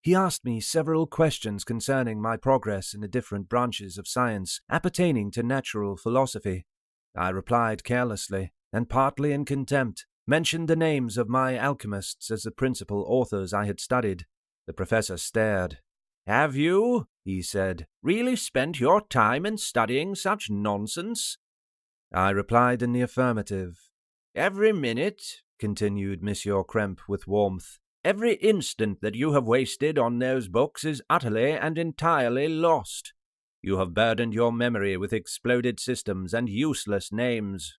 He asked me several questions concerning my progress in the different branches of science appertaining to natural philosophy. I replied carelessly, and partly in contempt, mentioned the names of my alchemists as the principal authors I had studied. The professor stared. "Have you," he said, "really spent your time in studying such nonsense?" I replied in the affirmative. "Every minute," continued Monsieur Krempe with warmth, "every instant that you have wasted on those books is utterly and entirely lost. You have burdened your memory with exploded systems and useless names.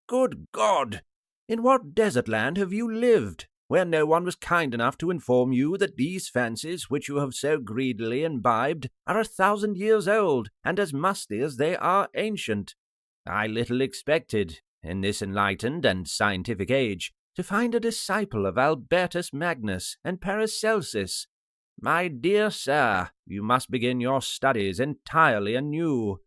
Good God! In what desert land have you lived, where no one was kind enough to inform you that these fancies which you have so greedily imbibed are 1,000 years old and as musty as they are ancient? I little expected, in this enlightened and scientific age, to find a disciple of Albertus Magnus and Paracelsus. My dear sir, you must begin your studies entirely anew."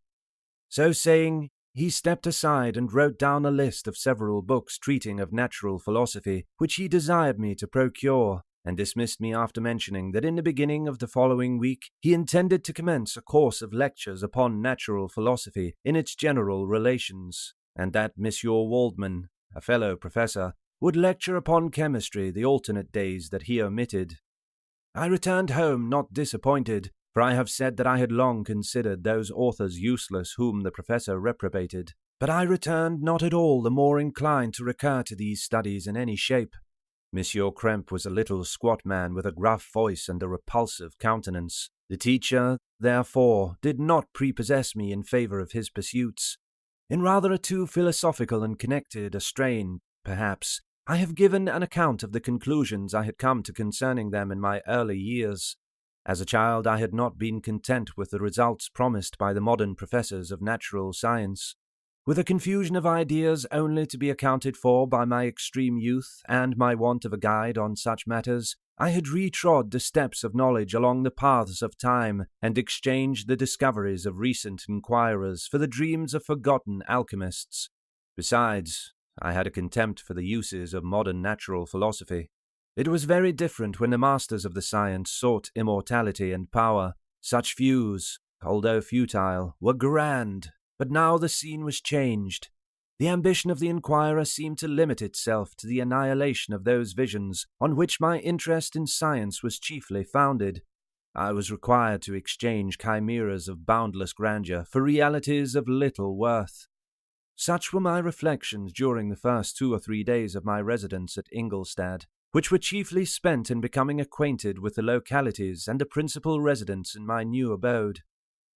So saying, he stepped aside and wrote down a list of several books treating of natural philosophy, which he desired me to procure, and dismissed me after mentioning that in the beginning of the following week he intended to commence a course of lectures upon natural philosophy in its general relations, and that Monsieur Waldman, a fellow professor, would lecture upon chemistry the alternate days that he omitted. I returned home not disappointed, for I have said that I had long considered those authors useless whom the professor reprobated, but I returned not at all the more inclined to recur to these studies in any shape. Monsieur Krempe was a little squat man with a gruff voice and a repulsive countenance. The teacher, therefore, did not prepossess me in favor of his pursuits. In rather a too philosophical and connected a strain, perhaps, I have given an account of the conclusions I had come to concerning them in my early years. As a child, I had not been content with the results promised by the modern professors of natural science. With a confusion of ideas only to be accounted for by my extreme youth and my want of a guide on such matters, I had retrod the steps of knowledge along the paths of time, and exchanged the discoveries of recent inquirers for the dreams of forgotten alchemists. Besides, I had a contempt for the uses of modern natural philosophy. It was very different when the masters of the science sought immortality and power. Such views, although futile, were grand, but now the scene was changed. The ambition of the inquirer seemed to limit itself to the annihilation of those visions on which my interest in science was chiefly founded. I was required to exchange chimeras of boundless grandeur for realities of little worth. Such were my reflections during the first 2 or 3 days of my residence at Ingolstadt, which were chiefly spent in becoming acquainted with the localities and the principal residents in my new abode.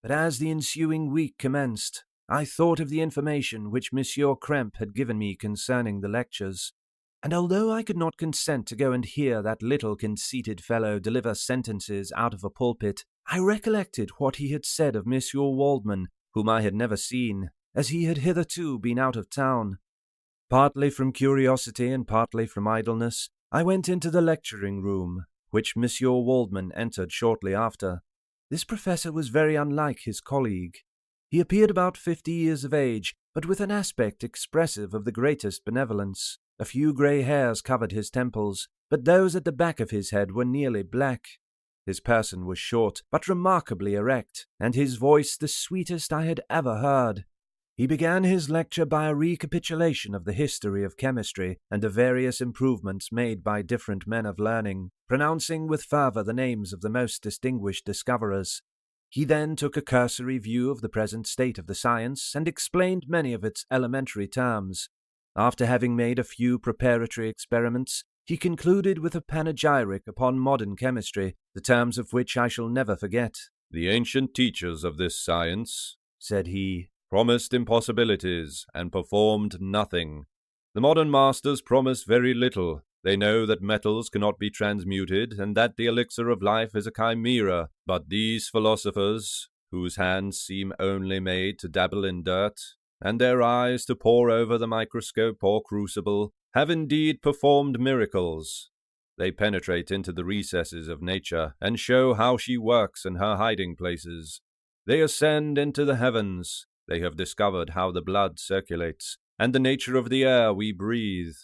But as the ensuing week commenced, I thought of the information which Monsieur Krempe had given me concerning the lectures, and although I could not consent to go and hear that little conceited fellow deliver sentences out of a pulpit, I recollected what he had said of Monsieur Waldman, whom I had never seen, as he had hitherto been out of town. Partly from curiosity and partly from idleness, I went into the lecturing room, which Monsieur Waldman entered shortly after. This professor was very unlike his colleague. He appeared about 50 years of age, but with an aspect expressive of the greatest benevolence. A few grey hairs covered his temples, but those at the back of his head were nearly black. His person was short, but remarkably erect, and his voice the sweetest I had ever heard. He began his lecture by a recapitulation of the history of chemistry and the various improvements made by different men of learning, pronouncing with fervour the names of the most distinguished discoverers. He then took a cursory view of the present state of the science and explained many of its elementary terms. After having made a few preparatory experiments, he concluded with a panegyric upon modern chemistry, the terms of which I shall never forget. "The ancient teachers of this science," said he, "promised impossibilities and performed nothing. The modern masters promise very little. They know that metals cannot be transmuted and that the elixir of life is a chimera. But these philosophers, whose hands seem only made to dabble in dirt, and their eyes to pore over the microscope or crucible, have indeed performed miracles. They penetrate into the recesses of nature and show how she works in her hiding places. They ascend into the heavens. They have discovered how the blood circulates, and the nature of the air we breathe.